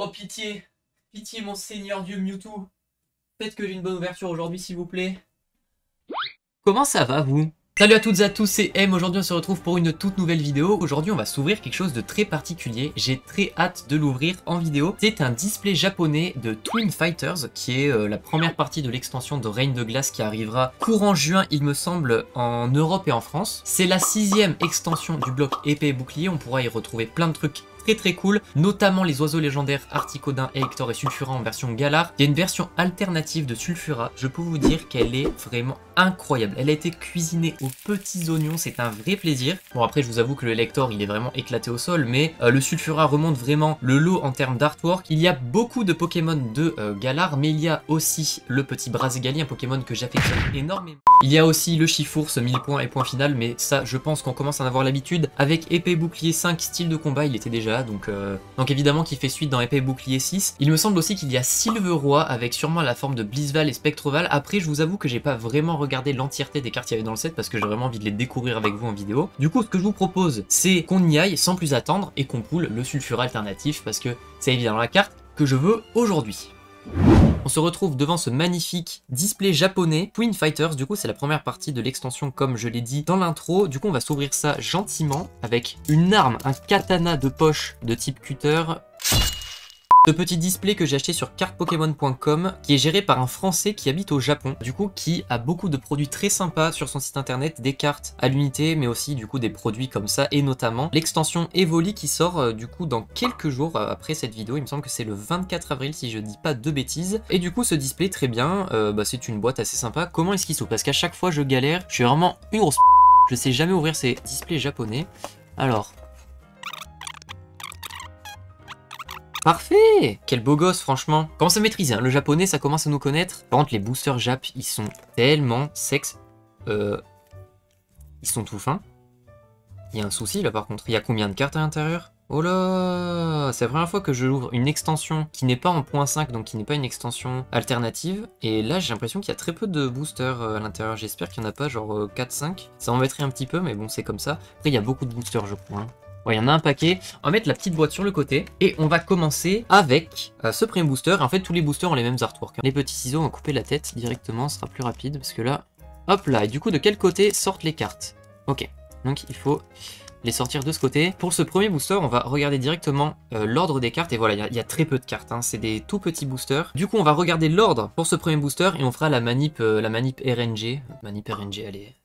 Oh pitié, pitié mon seigneur Dieu Mewtwo. Faites que j'ai une bonne ouverture aujourd'hui s'il vous plaît. Comment ça va vous? Salut à toutes et à tous, c'est M. Aujourd'hui on se retrouve pour une toute nouvelle vidéo. Aujourd'hui on va s'ouvrir quelque chose de très particulier. J'ai très hâte de l'ouvrir en vidéo. C'est un display japonais de Twin Fighters qui est la première partie de l'extension de Reign de Glace qui arrivera courant juin il me semble en Europe et en France. C'est la 6e extension du bloc épée et bouclier. On pourra y retrouver plein de trucs très cool, notamment les oiseaux légendaires Articodin, Elector et Sulfura en version Galar. Il y a une version alternative de Sulfura, je peux vous dire qu'elle est vraiment incroyable. Elle a été cuisinée aux petits oignons, c'est un vrai plaisir. Bon après je vous avoue que le Elector il est vraiment éclaté au sol, mais le Sulfura remonte vraiment le lot en termes d'artwork. Il y a beaucoup de Pokémon de Galar, mais il y a aussi le petit Brazigali, un Pokémon que j'affectionne énormément. Il y a aussi le Chifours, 1000 points et point final, mais ça je pense qu'on commence à en avoir l'habitude. Avec épée bouclier 5 styles de combat, il était déjà là, donc évidemment qu'il fait suite dans épée bouclier 6. Il me semble aussi qu'il y a Sylveroi avec sûrement la forme de Blitzval et Spectroval. Après je vous avoue que j'ai pas vraiment regardé l'entièreté des cartes qu'il y avait dans le set parce que j'ai vraiment envie de les découvrir avec vous en vidéo. Du coup ce que je vous propose c'est qu'on y aille sans plus attendre et qu'on pull le Sulfura alternatif parce que c'est évidemment la carte que je veux aujourd'hui. On se retrouve devant ce magnifique display japonais Twin Fighters. Du coup c'est la première partie de l'extension comme je l'ai dit dans l'intro. Du coup on va s'ouvrir ça gentiment avec une arme, un katana de poche de type cutter. Ce petit display que j'ai acheté sur cartepokemon.com qui est géré par un Français qui habite au Japon, du coup qui a beaucoup de produits très sympas sur son site internet, des cartes à l'unité mais aussi du coup des produits comme ça et notamment l'extension Evoli qui sort du coup dans quelques jours après cette vidéo, il me semble que c'est le 24 avril si je dis pas de bêtises. Et du coup ce display très bien, c'est une boîte assez sympa. Comment est-ce qu'il s'ouvre? Parce qu'à chaque fois je galère, je suis vraiment une grosse je sais jamais ouvrir ces displays japonais. Alors... Parfait! Quel beau gosse franchement. Commence à maîtriser, hein. Le japonais ça commence à nous connaître. Par contre les boosters Jap ils sont tellement sex. Ils sont tout fins. Il y a un souci là par contre. Il y a combien de cartes à l'intérieur? Oh là! C'est la première fois que je l'ouvre une extension qui n'est pas en .5 donc qui n'est pas une extension alternative. Et là j'ai l'impression qu'il y a très peu de boosters à l'intérieur. J'espère qu'il n'y en a pas genre 4-5. Ça m'embêterait un petit peu mais bon c'est comme ça. Après il y a beaucoup de boosters je crois. Hein. Ouais, il y en a un paquet. On va mettre la petite boîte sur le côté et on va commencer avec ce premier booster. En fait, tous les boosters ont les mêmes artworks. Les petits ciseaux, on va couper la tête directement, ce sera plus rapide parce que là, hop là. Et du coup, de quel côté sortent les cartes? Ok, donc il faut les sortir de ce côté. Pour ce premier booster, on va regarder directement l'ordre des cartes. Et voilà, il y a très peu de cartes, hein. C'est des tout petits boosters. Du coup, on va regarder l'ordre pour ce premier booster et on fera la manip RNG. Manip RNG, allez.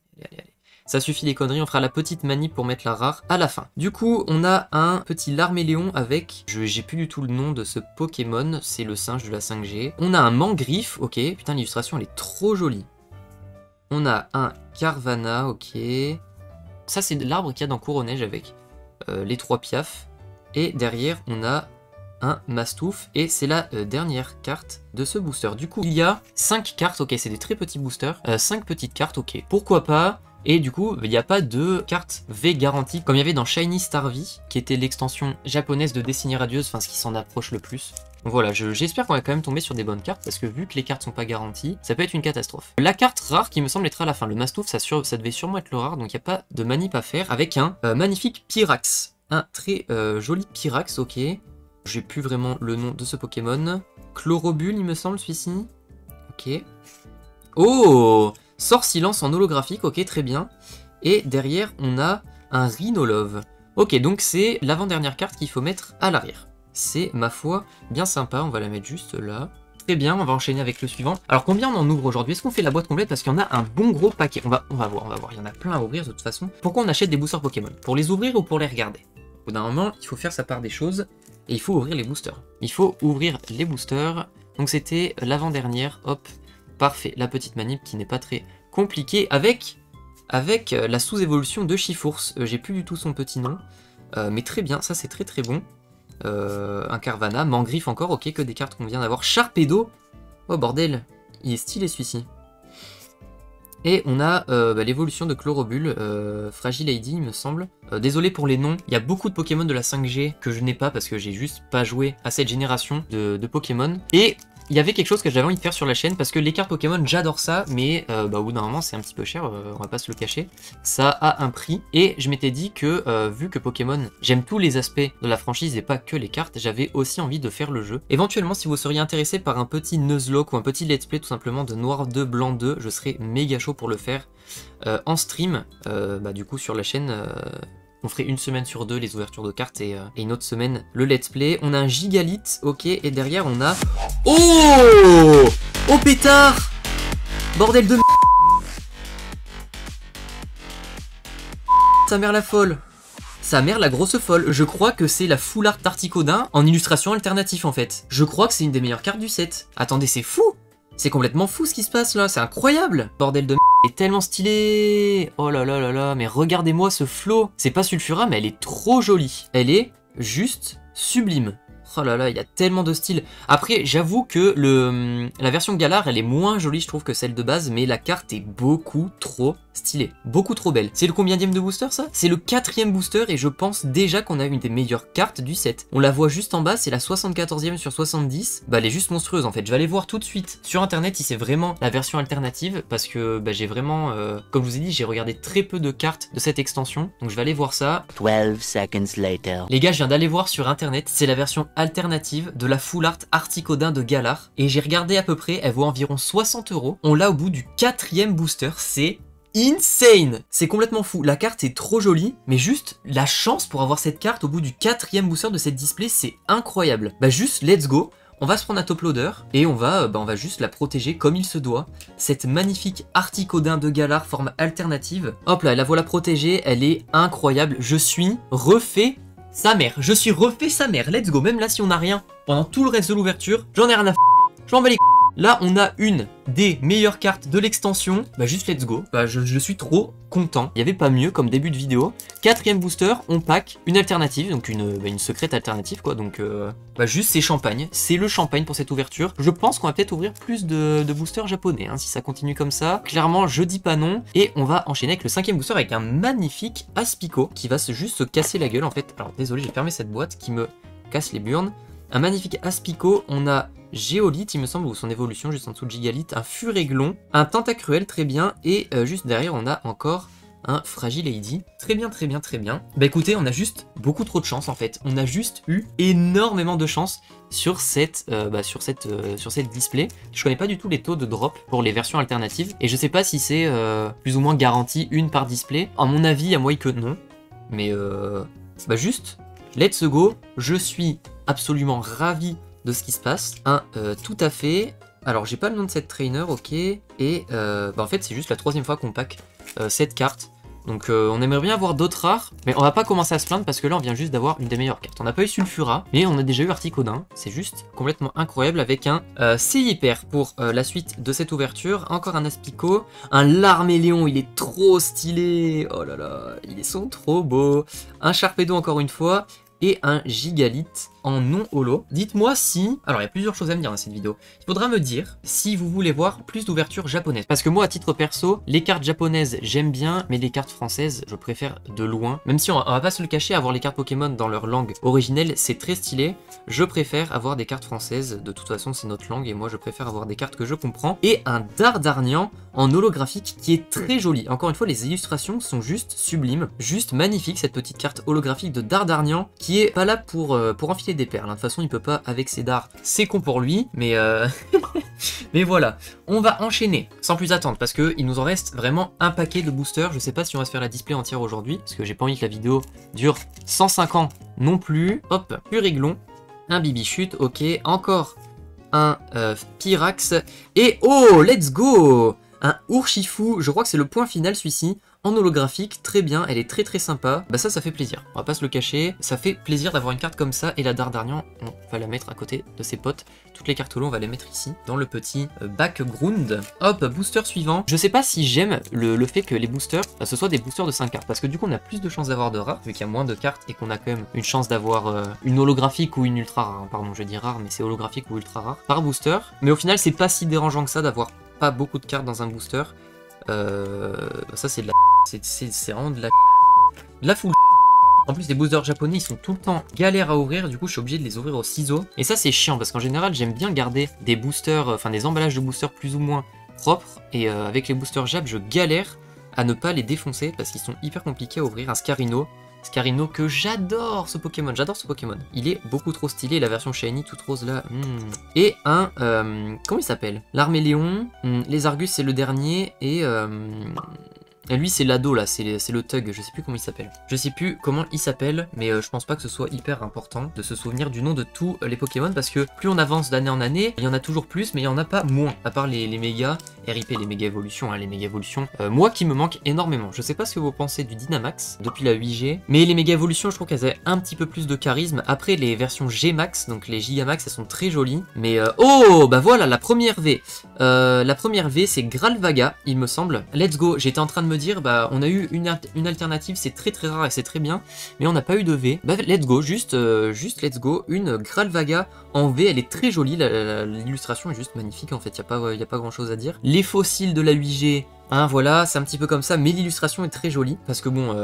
Ça suffit les conneries, on fera la petite manip pour mettre la rare à la fin. Du coup, on a un petit Larméléon avec... J'ai plus du tout le nom de ce Pokémon, c'est le singe de la 5G. On a un Mangriffe, ok. Putain, l'illustration, elle est trop jolie. On a un Carvana, ok. Ça, c'est l'arbre qu'il y a dans Couronnège avec les 3 piafs. Et derrière, on a un Mastouf. Et c'est la dernière carte de ce booster. Du coup, il y a 5 cartes, ok, c'est des très petits boosters. 5 petites cartes, ok. Pourquoi pas? Et du coup, il n'y a pas de carte V garantie, comme il y avait dans Shiny Star V, qui était l'extension japonaise de Destinée Radieuse, enfin ce qui s'en approche le plus. Donc voilà, j'espère qu'on va quand même tomber sur des bonnes cartes, parce que vu que les cartes sont pas garanties, ça peut être une catastrophe. La carte rare qui me semble être à la fin, le Mastouf, ça devait sûrement être le rare, donc il n'y a pas de manip à faire, avec un magnifique Pyrax. Un très joli Pyrax, ok. J'ai plus vraiment le nom de ce Pokémon. Chlorobule, il me semble, celui-ci. Ok. Oh! Sort silence en holographique, ok, très bien. Et derrière, on a un Rhinolove. Ok, donc c'est l'avant-dernière carte qu'il faut mettre à l'arrière. C'est, ma foi, bien sympa, on va la mettre juste là. Très bien, on va enchaîner avec le suivant. Alors combien on en ouvre aujourd'hui? Est-ce qu'on fait la boîte complète? Parce qu'il y en a un bon gros paquet. On va voir, il y en a plein à ouvrir de toute façon. Pourquoi on achète des boosters Pokémon? Pour les ouvrir ou pour les regarder? Au bout d'un moment, il faut faire sa part des choses. Et il faut ouvrir les boosters. Il faut ouvrir les boosters. Donc c'était l'avant-dernière, hop. Parfait, la petite manip qui n'est pas très compliquée avec la sous-évolution de Chifours. J'ai plus du tout son petit nom, mais très bien, ça c'est très bon. Un Carvana, Mangriffe encore, ok, que des cartes qu'on vient d'avoir. Sharpedo, oh bordel, il est stylé celui-ci. Et on a l'évolution de Chlorobule, Fragile Lady il me semble. Désolé pour les noms, il y a beaucoup de Pokémon de la 5G que je n'ai pas parce que j'ai juste pas joué à cette génération de Pokémon. Et il y avait quelque chose que j'avais envie de faire sur la chaîne parce que les cartes Pokémon, j'adore ça, mais bah, au bout d'un moment, c'est un petit peu cher, on va pas se le cacher. Ça a un prix et je m'étais dit que vu que Pokémon, j'aime tous les aspects de la franchise et pas que les cartes, j'avais aussi envie de faire le jeu. Éventuellement, si vous seriez intéressé par un petit Nuzlocke ou un petit let's play tout simplement de Noir 2, Blanc 2, je serais méga chaud pour le faire en stream, bah, du coup sur la chaîne. On ferait une semaine sur deux les ouvertures de cartes et une autre semaine le let's play. On a un gigalith, ok, et derrière on a... Oh, oh pétard, bordel de sa mère la folle. Sa mère la grosse folle. Je crois que c'est la full art Articodin en illustration alternative en fait. Je crois que c'est une des meilleures cartes du set. Attendez, c'est fou. C'est complètement fou ce qui se passe là, c'est incroyable. Bordel de elle est tellement stylée. Oh là là là là, mais regardez-moi ce flow. C'est pas Sulfura, mais elle est trop jolie. Elle est juste sublime. Oh là là, il y a tellement de style. Après, j'avoue que la version Galar, elle est moins jolie, je trouve, que celle de base, mais la carte est beaucoup trop stylée. Beaucoup trop belle. C'est le combienième de booster, ça? C'est le 4e booster, et je pense déjà qu'on a une des meilleures cartes du set. On la voit juste en bas, c'est la 74e sur 70. Bah, elle est juste monstrueuse, en fait. Je vais aller voir tout de suite sur Internet si c'est vraiment la version alternative, parce que bah, j'ai vraiment... comme je vous ai dit, j'ai regardé très peu de cartes de cette extension, donc je vais aller voir ça. 12 seconds later. Les gars, je viens d'aller voir sur Internet, c'est la version alternative de la full art Articodin de Galar, et j'ai regardé à peu près, elle vaut environ 60 €. On l'a au bout du 4e booster, c'est insane. C'est complètement fou, la carte est trop jolie, mais juste la chance pour avoir cette carte au bout du 4e booster de cette display, c'est incroyable. Bah juste, let's go. On va se prendre un top loader et on va juste la protéger comme il se doit. Cette magnifique Articodin de Galar forme alternative. Hop là, la voilà protégée, elle est incroyable. Je suis refait sa mère. Je suis refait sa mère. Let's go. Même là, si on n'a rien pendant tout le reste de l'ouverture, j'en ai rien à f***. Je m'en bats les c***. Là, on a une des meilleures cartes de l'extension. Bah, juste let's go. Bah, je suis trop content. Il n'y avait pas mieux comme début de vidéo. 4e booster, on pack une alternative. Donc, une secrète alternative, quoi. Donc, bah, juste, c'est champagne. C'est le champagne pour cette ouverture. Je pense qu'on va peut-être ouvrir plus de boosters japonais, hein, si ça continue comme ça. Clairement, je dis pas non. Et on va enchaîner avec le 5e booster avec un magnifique Aspico qui va juste se casser la gueule, en fait. Alors, désolé, j'ai fermé cette boîte qui me casse les burnes. Un magnifique Aspico, on a Géolith, il me semble, ou son évolution, juste en dessous de Gigalith, un Furéglon, un Tentacruel, très bien, et juste derrière, on a encore un Fragilady. Très bien, très bien, très bien. Bah écoutez, on a juste beaucoup trop de chance, en fait. On a juste eu énormément de chance sur cette display. Je connais pas du tout les taux de drop pour les versions alternatives, et je sais pas si c'est plus ou moins garanti une par display. À mon avis, à moi que non, mais bah juste, let's go, je suis absolument ravi de ce qui se passe. Tout à fait. Alors, j'ai pas le nom de cette trainer, ok. Et bah, en fait, c'est juste la 3e fois qu'on pack cette carte. Donc, on aimerait bien avoir d'autres rares. Mais on va pas commencer à se plaindre parce que là, on vient juste d'avoir une des meilleures cartes. On n'a pas eu Sulfura, mais on a déjà eu Articodin. C'est juste complètement incroyable avec un Hyper pour la suite de cette ouverture. Encore un Aspico. Un Larméléon, il est trop stylé. Oh là là, ils sont trop beaux. Un Sharpedo encore une fois. Et un Gigalith en non holo. Dites-moi si... Alors, il y a plusieurs choses à me dire dans cette vidéo. Il faudra me dire si vous voulez voir plus d'ouvertures japonaises. Parce que moi, à titre perso, les cartes japonaises, j'aime bien, mais les cartes françaises, je préfère de loin. Même si on va pas se le cacher, avoir les cartes Pokémon dans leur langue originelle, c'est très stylé. Je préfère avoir des cartes françaises. De toute façon, c'est notre langue et moi, je préfère avoir des cartes que je comprends. Et un Dardarnian en holographique qui est très joli. Encore une fois, les illustrations sont juste sublimes. Juste magnifique, cette petite carte holographique de Dardarnian qui est pas là pour enfiler des perles. De toute façon, il peut pas avec ses dards. C'est con pour lui, mais mais voilà. On va enchaîner sans plus attendre parce que il nous en reste vraiment un paquet de boosters. Je sais pas si on va se faire la display entière aujourd'hui parce que j'ai pas envie que la vidéo dure 105 ans non plus. Hop, Furéglon, un Bibichute, ok. Encore un Pyrax et oh, let's go, un Urshifu. Je crois que c'est le point final celui-ci. En holographique, très bien, elle est très très sympa. Bah ça fait plaisir, on va pas se le cacher. Ça fait plaisir d'avoir une carte comme ça. Et la Dardarnian, on va la mettre à côté de ses potes. Toutes les cartes holo, on va les mettre ici, dans le petit background. Hop, booster suivant. Je sais pas si j'aime le fait que les boosters, ce soit des boosters de 5 cartes. Parce que du coup, on a plus de chances d'avoir de rares, vu qu'il y a moins de cartes et qu'on a quand même une chance d'avoir une holographique ou une ultra rare. Pardon, je dis rare, mais c'est holographique ou ultra rare par booster. Mais au final, c'est pas si dérangeant que ça d'avoir pas beaucoup de cartes dans un booster. Ça, c'est de la... C'est vraiment de la full. En plus, les boosters japonais, ils sont tout le temps galères à ouvrir. Du coup, je suis obligé de les ouvrir au ciseau. Et ça, c'est chiant parce qu'en général, j'aime bien garder des boosters, enfin des emballages de boosters plus ou moins propres. Et avec les boosters Jap, je galère à ne pas les défoncer parce qu'ils sont hyper compliqués à ouvrir. Un Scarino. Scarino que j'adore ce Pokémon, Il est beaucoup trop stylé, la version shiny toute rose là. Et un, comment il s'appelle? L'Arméléon, les Argus c'est le dernier, et lui c'est l'ado là, c'est le Tug, je sais plus comment il s'appelle. Je sais plus comment il s'appelle, mais je pense pas que ce soit hyper important de se souvenir du nom de tous les Pokémon, parce que plus on avance d'année en année, il y en a toujours plus, mais il y en a pas moins, à part les méga, RIP les méga évolutions, hein, les méga évolutions. Moi qui me manque énormément, je sais pas ce que vous pensez du Dynamax, depuis la 8G, mais les méga évolutions je trouve qu'elles avaient un petit peu plus de charisme. Après les versions G-Max, donc les Gigamax, elles sont très jolies, mais oh bah voilà la première V. La première V c'est Gralvaga, il me semble. Let's go, j'étais en train de me dire, bah on a eu une alternative, c'est très rare et c'est très bien, mais on n'a pas eu de V. Bah let's go, juste let's go, une Gralvaga en V, elle est très jolie, l'illustration est juste magnifique en fait, y a pas grand chose à dire. Les fossiles de la 8G, hein, voilà, c'est un petit peu comme ça, mais l'illustration est très jolie, parce que bon,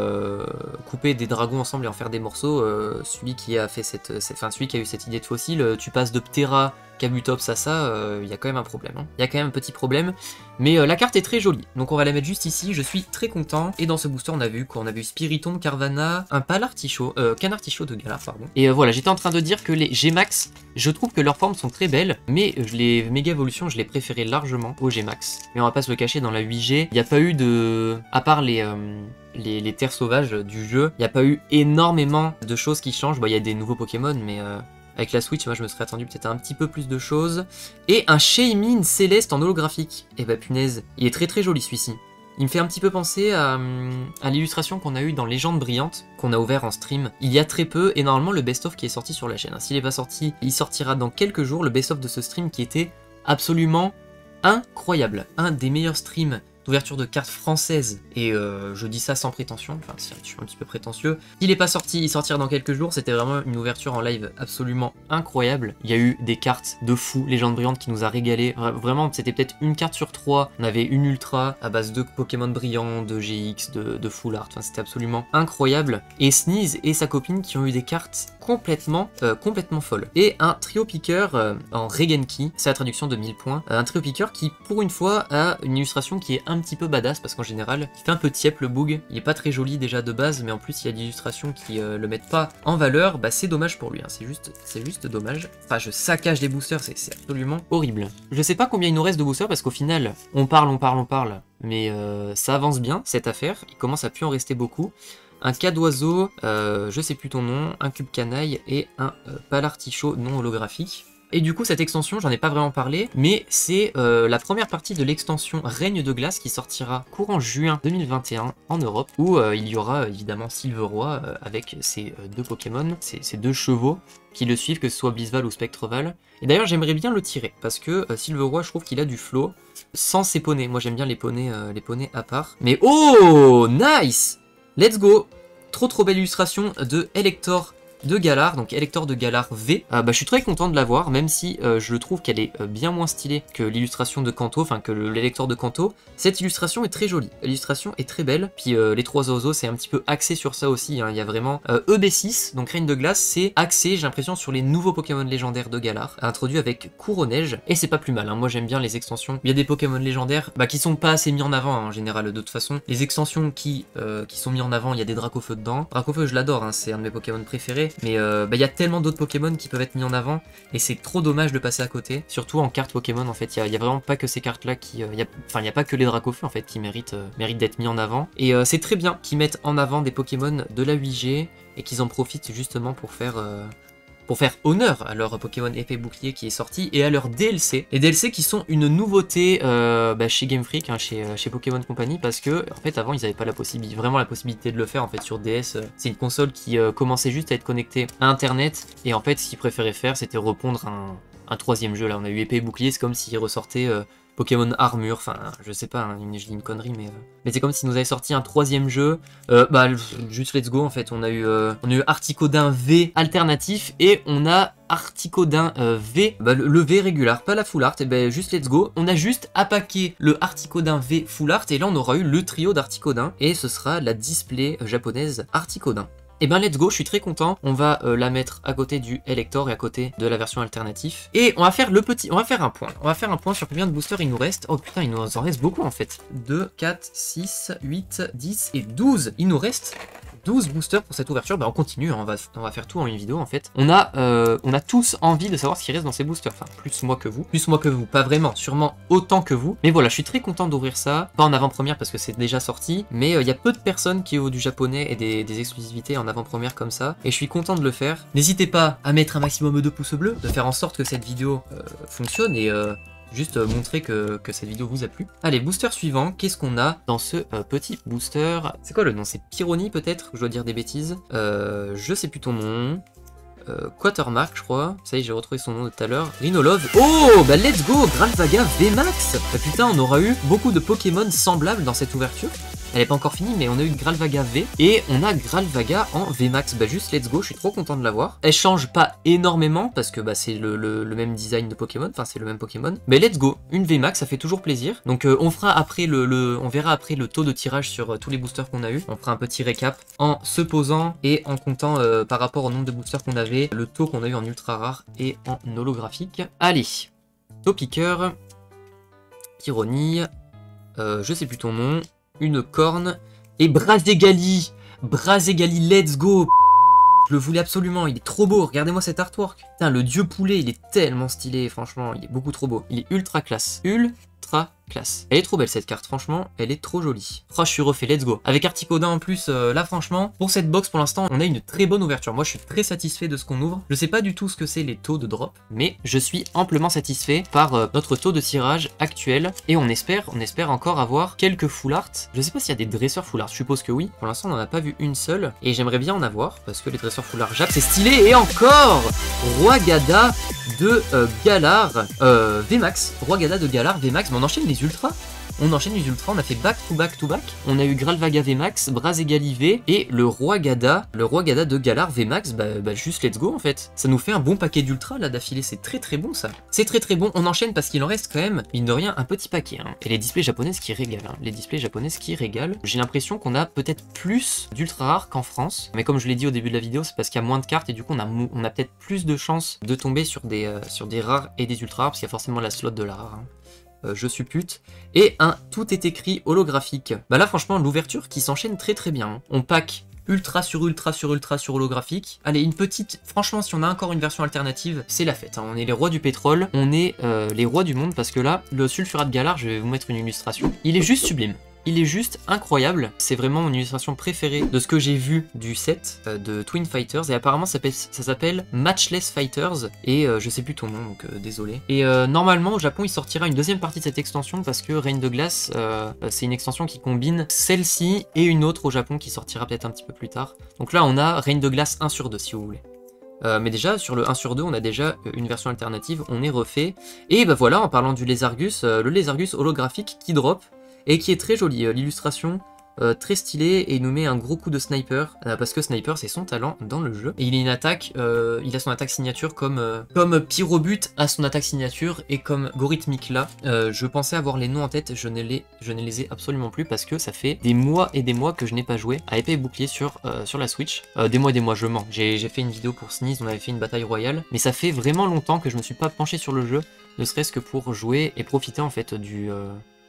couper des dragons ensemble et en faire des morceaux, celui qui a fait celui qui a eu cette idée de fossile, tu passes de Ptera, Kabutops à ça, il y a quand même un problème. Il y a quand même un petit problème, mais la carte est très jolie, donc on va la mettre juste ici, je suis très content. Et dans ce booster, on a vu quoi? On a vu Spiritomb, Carvanha, un Canartichaud de Galar, pardon. Et voilà, j'étais en train de dire que les G-Max, je trouve que leurs formes sont très belles, mais les méga évolutions, je les préférais largement aux G-Max. Mais on va pas se le cacher, dans la 8G, il n'y a pas eu de... À part les terres sauvages du jeu, il n'y a pas eu énormément de choses qui changent. Bon, il y a des nouveaux Pokémon, mais... Avec la Switch, moi je me serais attendu peut-être un petit peu plus de choses. Et un Shaymin Céleste en holographique. Et bah punaise, il est très joli celui-ci. Il me fait un petit peu penser à l'illustration qu'on a eu dans Légende Brillante, qu'on a ouvert en stream il y a très peu, et normalement le best-of qui est sorti sur la chaîne. S'il n'est pas sorti, il sortira dans quelques jours, le best-of de ce stream qui était absolument incroyable. Un des meilleurs streams d'ouverture de cartes françaises, et je dis ça sans prétention, enfin je suis un petit peu prétentieux. S'il n'est pas sorti, il sortira dans quelques jours, c'était vraiment une ouverture en live absolument incroyable. Il y a eu des cartes de fou, Légende Brillante qui nous a régalé, vraiment c'était peut-être une carte sur 3, on avait une ultra à base de Pokémon brillants, de GX, de Full Art, enfin c'était absolument incroyable. Et Sneeze et sa copine qui ont eu des cartes complètement folles. Et un trio piqueur en Regenki, c'est la traduction de 1000 points, un trio piqueur qui pour une fois a une illustration qui est un petit peu badass, parce qu'en général il fait un peu tiep le boug, il est pas très joli déjà de base, mais en plus il y a des illustrations qui le mettent pas en valeur, bah c'est dommage pour lui, hein. C'est juste dommage. Enfin je saccage les boosters, c'est absolument horrible. Je sais pas combien il nous reste de boosters, parce qu'au final on parle, mais ça avance bien cette affaire, il commence à plus en rester beaucoup. Un cas d'oiseau, je sais plus ton nom, un cube canaille et un Palartichaud non holographique. Et du coup cette extension, j'en ai pas vraiment parlé, mais c'est la première partie de l'extension Règne de Glace qui sortira courant juin 2021 en Europe, où il y aura évidemment Silveroy avec ses deux Pokémon, ses deux chevaux qui le suivent, que ce soit Blizzval ou Spectreval. Et d'ailleurs j'aimerais bien le tirer, parce que Silveroy je trouve qu'il a du flow, sans ses poneys. Moi j'aime bien les poneys à part. Mais oh, nice! Let's go! Trop belle illustration de Elector de Galar, donc Elector de Galar V. Je suis très content de l'avoir, même si je trouve qu'elle est bien moins stylée que l'illustration de Kanto, enfin que l'Elector de Kanto. Cette illustration est très jolie, l'illustration est très belle, puis les trois oiseaux c'est un petit peu axé sur ça aussi, hein. Il y a vraiment EB6, donc Règne de Glace, c'est axé, j'ai l'impression, sur les nouveaux Pokémon légendaires de Galar, introduit avec Couro-Neige, et c'est pas plus mal, hein. Moi j'aime bien les extensions, il y a des Pokémon légendaires qui sont pas assez mis en avant, hein, en général, de toute façon. Les extensions qui sont mis en avant, il y a des Dracofeu dedans. Dracofeu je l'adore, hein, c'est un de mes Pokémon préférés, mais il y a tellement d'autres Pokémon qui peuvent être mis en avant, et c'est trop dommage de passer à côté, surtout en cartes Pokémon en fait, il y a vraiment pas que ces cartes là qui... il y a pas que les Dracofeu en fait qui méritent d'être mis en avant, et c'est très bien qu'ils mettent en avant des Pokémon de la 8G, et qu'ils en profitent justement pour faire honneur à leur Pokémon épée bouclier qui est sorti, et à leur DLC. Les DLC qui sont une nouveauté chez Game Freak, hein, chez Pokémon Company, parce que en fait avant ils n'avaient pas la possibilité de le faire en fait sur DS. C'est une console qui commençait juste à être connectée à internet, et en fait ce qu'ils préféraient faire c'était repondre un troisième jeu. Là on a eu épée et bouclier, c'est comme s'ils ressortaient Pokémon Armure, enfin je sais pas, hein, je dis une connerie, mais c'est comme s'ils nous avaient sorti un troisième jeu, juste let's go en fait. On a eu Articodin V alternatif, et on a Articodin V, le V régulier, pas la full art, et juste let's go. On a juste appaqué le Articodin V full art, et là on aura eu le trio d'Articodin, et ce sera la display japonaise Articodin. Et ben let's go, je suis très content. On va la mettre à côté du Elector et à côté de la version alternative. Et on va faire on va faire un point. On va faire un point sur combien de boosters il nous reste. Oh putain, il nous en reste beaucoup en fait. 2, 4, 6, 8, 10 et 12. Il nous reste 12 boosters pour cette ouverture. Bah on continue, hein. On va faire tout en une vidéo en fait. On a tous envie de savoir ce qui reste dans ces boosters. Enfin, plus moi que vous. Plus moi que vous, pas vraiment, sûrement autant que vous. Mais voilà, je suis très content d'ouvrir ça. Pas en avant-première parce que c'est déjà sorti. Mais il y a peu de personnes qui ont du japonais et des exclusivités en avant-première comme ça. Et je suis content de le faire. N'hésitez pas à mettre un maximum de pouces bleus, de faire en sorte que cette vidéo fonctionne et juste montrer que cette vidéo vous a plu. Allez, booster suivant, qu'est-ce qu'on a dans ce petit booster? C'est quoi le nom? C'est Pyrrhony peut-être? Je dois dire des bêtises. Je sais plus ton nom. Quatermark je crois. Ça y est, j'ai retrouvé son nom de tout à l'heure. Rhinolove. Oh bah let's go, Gralvaga VMAX. Bah putain, on aura eu beaucoup de Pokémon semblables dans cette ouverture. Elle est pas encore finie, mais on a eu Gralvaga V et on a Gralvaga en VMAX. Bah juste let's go, je suis trop content de l'avoir. Elle change pas énormément parce que bah, c'est le même design de Pokémon, enfin c'est le même Pokémon. Mais let's go, une VMAX, ça fait toujours plaisir. Donc on fera après on verra après le taux de tirage sur tous les boosters qu'on a eu. On fera un petit récap en se posant et en comptant par rapport au nombre de boosters qu'on avait, le taux qu'on a eu en ultra rare et en holographique. Allez, Topiqueur, Pyrrhony, je sais plus ton nom. Une corne, et Brazegali. Brazegali, let's go. Je le voulais absolument, il est trop beau, regardez-moi cet artwork. Putain, le dieu poulet, il est tellement stylé, franchement, il est beaucoup trop beau. Il est ultra classe. Ultra classe. Elle est trop belle cette carte, franchement, elle est trop jolie. Oh, je suis refait, let's go. Avec Articodin en plus, là franchement, pour cette box pour l'instant, on a une très bonne ouverture. Moi je suis très satisfait de ce qu'on ouvre. Je sais pas du tout ce que c'est les taux de drop, mais je suis amplement satisfait par notre taux de tirage actuel. Et on espère encore avoir quelques full art. Je sais pas s'il y a des dresseurs full art, je suppose que oui. Pour l'instant on n'en a pas vu une seule, et j'aimerais bien en avoir, parce que les dresseurs full art Jap c'est stylé. Et encore Roigada de Galar VMAX. Roigada de Galar VMAX, mais on enchaîne les ultras. On enchaîne les ultras, on a fait back to back to back. On a eu Gralvaga VMAX, Brazegali V et le Roigada de Galar VMAX. Bah juste let's go en fait. Ça nous fait un bon paquet d'ultras là d'affilée, c'est très bon ça. C'est très bon, on enchaîne parce qu'il en reste quand même, mine de rien, un petit paquet. Hein. Et les displays japonaises qui régalent. Hein. Les displays japonaises qui régalent. J'ai l'impression qu'on a peut-être plus d'ultra rares qu'en France. Mais comme je l'ai dit au début de la vidéo, c'est parce qu'il y a moins de cartes et du coup on a peut-être plus de chances de tomber sur des rares et des ultra rares parce qu'il y a forcément la slot de la rare. Hein. Je suppute, et un tout est écrit holographique. Bah là franchement l'ouverture qui s'enchaîne très bien. On pack ultra sur ultra sur ultra sur holographique. Allez, une petite, franchement si on a encore une version alternative, c'est la fête. Hein. On est les rois du pétrole, on est les rois du monde parce que là, le sulfurat de Galar, je vais vous mettre une illustration. Il est juste sublime. Il est juste incroyable, c'est vraiment mon illustration préférée de ce que j'ai vu du set de Twin Fighters, et apparemment ça s'appelle Matchless Fighters, et je sais plus ton nom, donc désolé. Et normalement au Japon il sortira une deuxième partie de cette extension, parce que Reign de Glace, c'est une extension qui combine celle-ci et une autre au Japon qui sortira peut-être un petit peu plus tard. Donc là on a Reign de Glace 1 sur 2 si vous voulez. Mais déjà, sur le 1 sur 2, on a déjà une version alternative, on est refait. Et bah voilà, en parlant du Lézargus, le Lézargus holographique qui drop, et qui est très joli, l'illustration très stylée, et il nous met un gros coup de sniper, parce que sniper c'est son talent dans le jeu. Et il a une attaque, il a son attaque signature comme Pyrobut a son attaque signature, et comme Gorithmic là. Je pensais avoir les noms en tête, je ne les ai absolument plus, parce que ça fait des mois et des mois que je n'ai pas joué à épée et bouclier sur la Switch. Des mois et des mois, je mens. J'ai fait une vidéo pour Sneeze, on avait fait une bataille royale, mais ça fait vraiment longtemps que je me suis pas penché sur le jeu, ne serait-ce que pour jouer et profiter en fait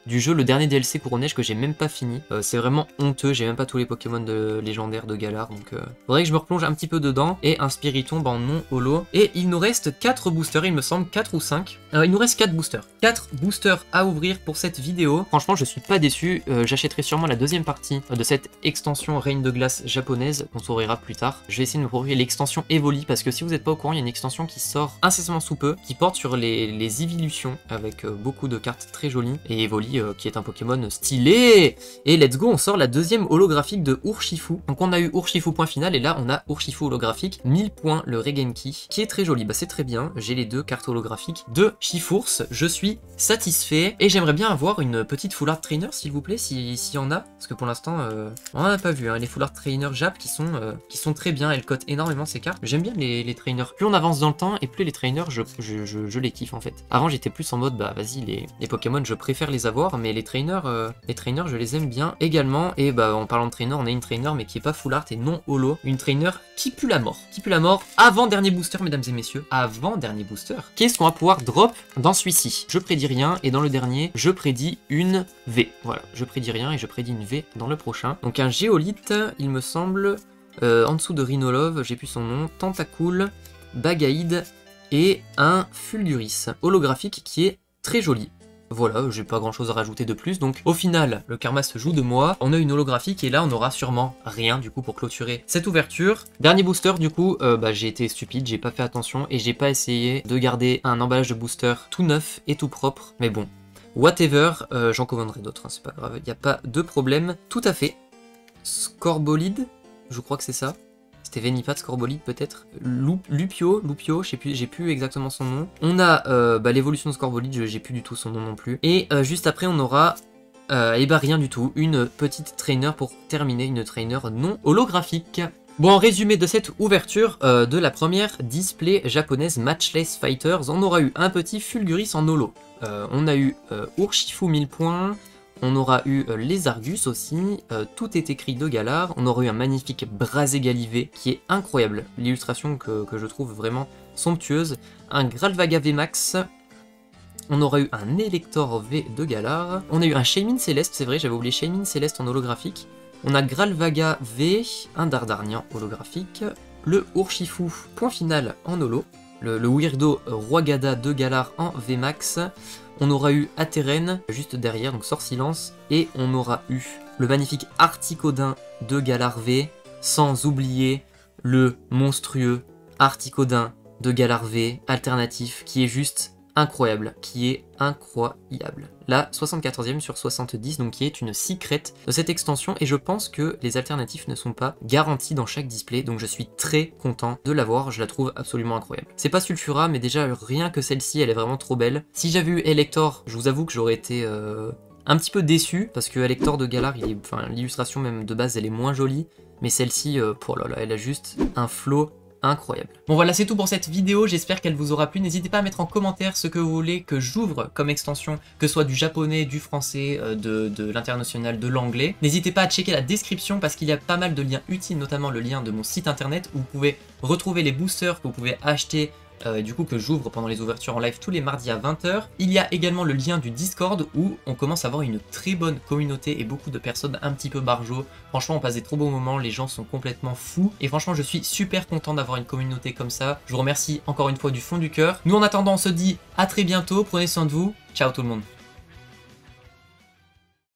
du jeu, le dernier DLC Couronneige que j'ai même pas fini. C'est vraiment honteux, j'ai même pas tous les Pokémon légendaires de Galar, donc faudrait que je me replonge un petit peu dedans. Et un Spiritomb en non holo. Et il nous reste 4 boosters, il me semble, 4 ou 5. Il nous reste 4 boosters. 4 boosters à ouvrir pour cette vidéo. Franchement, je suis pas déçu, j'achèterai sûrement la deuxième partie de cette extension Reign de Glace japonaise, qu'on s'ouvrira plus tard. Je vais essayer de me procurer l'extension Evoli, parce que si vous n'êtes pas au courant, il y a une extension qui sort incessamment sous peu, qui porte sur les évolutions, avec beaucoup de cartes très jolies, et Evoli qui est un Pokémon stylé. Et let's go, on sort la deuxième holographique de Urshifu. Donc on a eu Urshifu point final, et là on a Urshifu holographique, 1000 points le Regenki, qui est très joli. Bah c'est très bien, j'ai les deux cartes holographiques de Shifours, je suis satisfait, et j'aimerais bien avoir une petite full art trainer s'il vous plaît, s'il y en a, parce que pour l'instant on n'en a pas vu, hein. Les full art trainer Jap qui sont très bien, elles cotent énormément ces cartes. J'aime bien les trainers, plus on avance dans le temps et plus les trainers je les kiffe en fait. Avant j'étais plus en mode bah vas-y les Pokémon je préfère les avoir voir, mais les trainers je les aime bien également. Et bah en parlant de trainer, on a une trainer mais qui est pas full art et non holo, une trainer qui pue la mort. Qui pue la mort avant dernier booster, mesdames et messieurs, avant dernier booster. Qu'est-ce qu'on va pouvoir drop dans celui-ci? Je prédis rien et dans le dernier, je prédis une V. Voilà, je prédis rien et je prédis une V dans le prochain. Donc un géolithe, il me semble, en dessous de Rhinolove, j'ai plus son nom, Tentacool, Bagaïde et un Fulguris holographique qui est très joli. Voilà, j'ai pas grand chose à rajouter de plus, donc au final, le karma se joue de moi, on a une holographique et là on aura sûrement rien du coup pour clôturer cette ouverture. Dernier booster du coup, j'ai été stupide, j'ai pas fait attention et j'ai pas essayé de garder un emballage de booster tout neuf et tout propre, mais bon, whatever, j'en commanderai d'autres, hein, c'est pas grave, y a pas de problème. Tout à fait, Scorbolide, je crois que c'est ça. C'était Venipat, Scorbolide peut-être. Lupio, j'ai plus exactement son nom. On a l'évolution de Scorbolide, j'ai plus du tout son nom non plus. Et juste après on aura, rien du tout, une petite trainer pour terminer, une trainer non holographique. Bon, en résumé de cette ouverture de la première display japonaise Matchless Fighters, on aura eu un petit Fulguris en holo. On a eu Urshifu 1000 points. On aura eu les Argus aussi, tout est écrit de Galar, on aura eu un magnifique Brazé Galivé qui est incroyable, l'illustration que je trouve vraiment somptueuse, un Gralvaga VMAX, on aura eu un Elector V de Galar, on a eu un Shaymin Céleste, c'est vrai j'avais oublié Shaymin Céleste en holographique, on a Gralvaga V, un Dardarnian holographique, le Urshifu point final en holo, le Weirdo Roigada de Galar en VMAX, on aura eu Ateren juste derrière, donc sort silence, et on aura eu le magnifique Articodin de Galar V, sans oublier le monstrueux Articodin de Galar V alternatif, qui est juste incroyable, La 74e sur 70, donc qui est une secret de cette extension, et je pense que les alternatifs ne sont pas garantis dans chaque display, donc je suis très content de l'avoir, je la trouve absolument incroyable. C'est pas Sulfura, mais déjà rien que celle-ci, elle est vraiment trop belle. Si j'avais eu Elector, je vous avoue que j'aurais été un petit peu déçu, parce que Elector de Galar, l'illustration même de base, elle est moins jolie, mais celle-ci, oh là là, elle a juste un flow incroyable. Bon voilà, c'est tout pour cette vidéo, j'espère qu'elle vous aura plu. N'hésitez pas à mettre en commentaire ce que vous voulez que j'ouvre comme extension, que ce soit du japonais, du français, de l'international, de l'anglais. N'hésitez pas à checker la description parce qu'il y a pas mal de liens utiles, notamment le lien de mon site internet où vous pouvez retrouver les boosters que vous pouvez acheter du coup que j'ouvre pendant les ouvertures en live tous les mardis à 20 h. Il y a également le lien du Discord où on commence à avoir une très bonne communauté et beaucoup de personnes un petit peu barjots. Franchement, on passe des trop beaux moments, les gens sont complètement fous et franchement, je suis super content d'avoir une communauté comme ça. Je vous remercie encore une fois du fond du cœur. Nous, en attendant, on se dit à très bientôt, prenez soin de vous, ciao tout le monde.